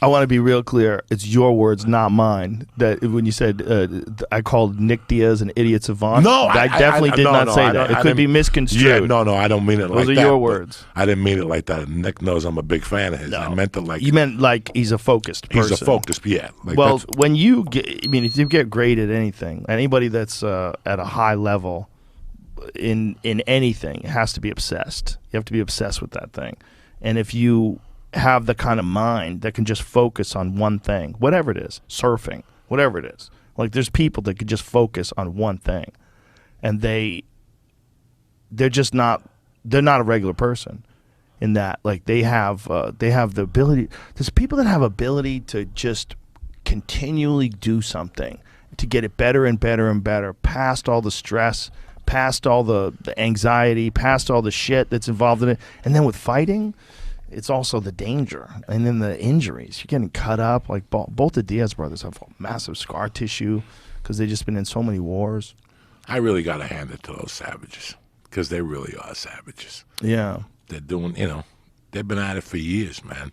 I want to be real clear. It's your words, not mine. That when you said I called Nick Diaz an idiot savant. No, I definitely did not say that. It could be misconstrued. Yeah, no, I don't mean it like that. Those are your words. I didn't mean it like that. Nick knows I'm a big fan of his. No. I meant it like you meant like he's a focused person. He's a focused, yeah. Like well, when you get, I mean, if you get great at anything, anybody that's at a high level in anything has to be obsessed. You have to be obsessed with that thing, and if you have the kind of mind that can just focus on one thing, whatever it is, surfing, whatever it is. Like there's people that could just focus on one thing, and they're not a regular person in that. Like they have the ability. There's people that have ability to just continually do something to get it better and better and better, past all the stress, past all the anxiety, past all the shit that's involved in it. And then with fighting, it's also the danger, and then the injuries. You're getting cut up. Like both the Diaz brothers have massive scar tissue because they've just been in so many wars. I really got to hand it to those savages because they really are savages. Yeah. They're doing, they've been at it for years, man.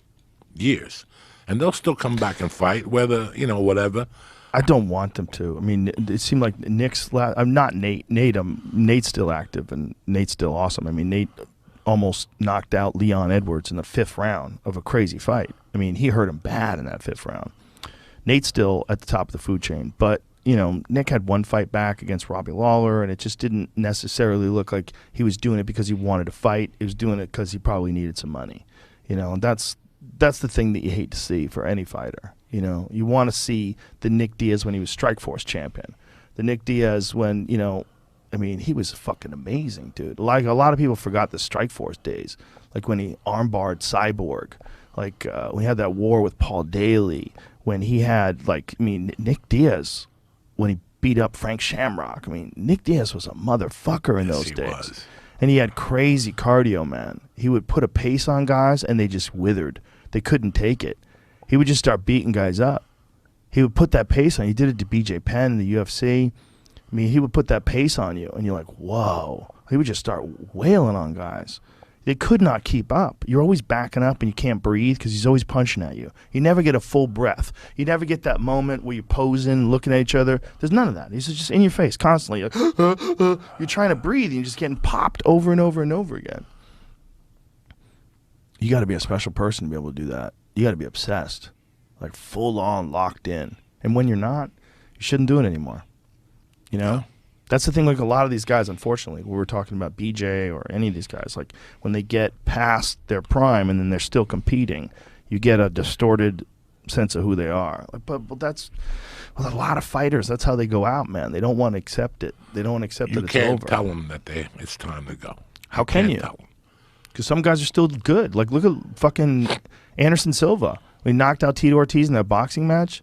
Years. And they'll still come back and fight, whether, whatever. I don't want them to. I mean, it seemed like Nick's I'm not Nate. Nate's still active, and Nate's still awesome. I mean, Nate almost knocked out Leon Edwards in the 5th round of a crazy fight. I mean, he hurt him bad in that 5th round. Nate's still at the top of the food chain, but Nick had one fight back against Robbie Lawler, and it just didn't necessarily look like he was doing it because he wanted to fight. He was doing it because he probably needed some money, and that's the thing that you hate to see for any fighter. You want to see the Nick Diaz when he was Strikeforce champion, the Nick Diaz when I mean, he was fucking amazing, dude. Like, a lot of people forgot the Strikeforce days. Like, when he armbarred Cyborg. Like, when he had that war with Paul Daly. When he had, Nick Diaz, when he beat up Frank Shamrock. I mean, Nick Diaz was a motherfucker in those days. Was. And he had crazy cardio, man. He would put a pace on guys, and they just withered. They couldn't take it. He would just start beating guys up. He would put that pace on. He did it to BJ Penn in the UFC. I mean, he would put that pace on you, and you're like, whoa. He would just start wailing on guys. They could not keep up. You're always backing up, and you can't breathe because he's always punching at you. You never get a full breath. You never get that moment where you're posing, looking at each other. There's none of that. He's just in your face constantly. You're trying to breathe, and you're just getting popped over and over and over again. You got to be a special person to be able to do that. You got to be obsessed, like full on locked in. And when you're not, you shouldn't do it anymore. That's the thing. Like a lot of these guys, unfortunately, we were talking about BJ or any of these guys, like when they get past their prime and then they're still competing, you get a distorted sense of who they are. But that's with a lot of fighters. That's how they go out, man. They don't want to accept it. They don't want to accept that it's over. You can't tell them that it's time to go. How can you? Because some guys are still good. Like look at fucking Anderson Silva. When he knocked out Tito Ortiz in that boxing match,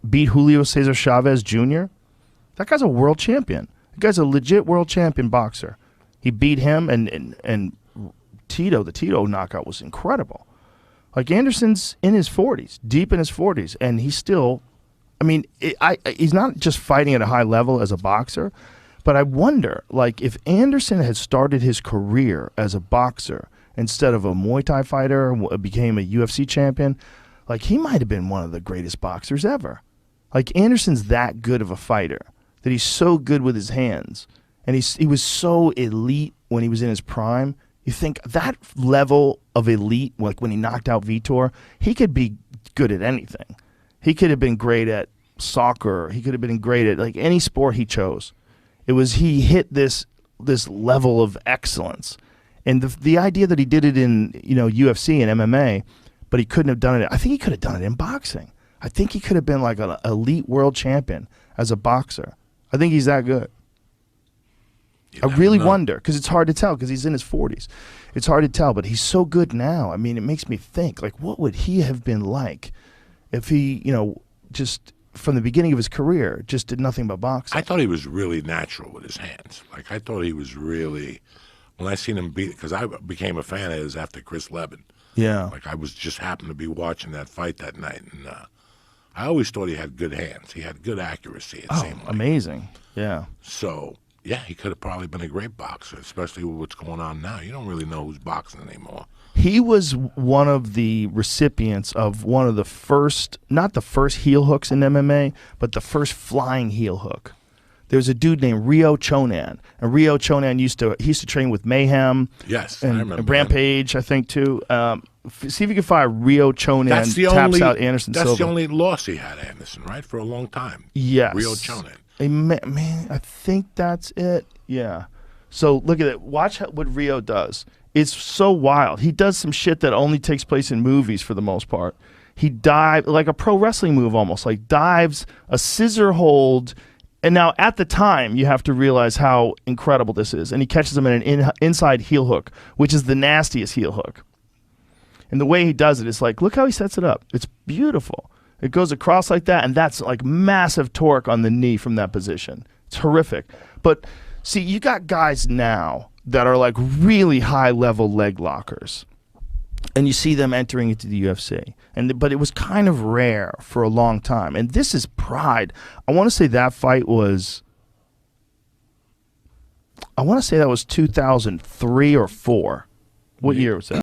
beat Julio Cesar Chavez Jr. That guy's a world champion. That guy's a legit world champion boxer. He beat him, and Tito, the Tito knockout was incredible. Like Anderson's in his 40s, deep in his 40s, and he's still, I mean, he's not just fighting at a high level as a boxer, but I wonder, like, if Anderson had started his career as a boxer instead of a Muay Thai fighter, became a UFC champion, like, he might have been one of the greatest boxers ever. Like, Anderson's that good of a fighter, that he's so good with his hands, and he was so elite when he was in his prime. You think that level of elite, like when he knocked out Vitor, he could be good at anything. He could have been great at soccer. He could have been great at like any sport he chose. It was he hit this level of excellence, and the idea that he did it in UFC and MMA, but he couldn't have done it. I think he could have done it in boxing. I think he could have been like an elite world champion as a boxer. I think he's that good. I really wonder, because it's hard to tell, because he's in his 40s. It's hard to tell, but he's so good now. I mean, it makes me think, like, what would he have been like if he, just from the beginning of his career, just did nothing but boxing? I thought he was really natural with his hands. Like, I thought he was really, when I seen him beat, because I became a fan of his after Chris Levin. Yeah. Like, I was just happened to be watching that fight that night, and I always thought he had good hands. He had good accuracy, it seemed like. Amazing. Yeah. So, yeah, he could have probably been a great boxer, especially with what's going on now. You don't really know who's boxing anymore. He was one of the recipients of one of the first, not the first heel hooks in MMA, but the first flying heel hook. There's a dude named Ryo Chonan, and Ryo Chonan used to train with Mayhem. Yes, and, I remember. And Rampage, I think too. See if you can find Ryo Chonan taps out Anderson Silva. That's the only loss he had, Anderson, right, for a long time. Yes, Ryo Chonan. Man, I think that's it. Yeah. So look at it. Watch what Ryo does. It's so wild. He does some shit that only takes place in movies for the most part. He dives like a pro wrestling move almost, like dives, a scissor hold. And now at the time, you have to realize how incredible this is. And he catches him in an inside heel hook, which is the nastiest heel hook. And the way he does it is like, look how he sets it up. It's beautiful. It goes across like that, and that's like massive torque on the knee from that position. It's horrific. But see, you got guys now that are like really high-level leg lockers, and you see them entering into the UFC. But it was kind of rare for a long time. And this is pride. I want to say that fight was, I want to say that was 2003 or 4. What year was that?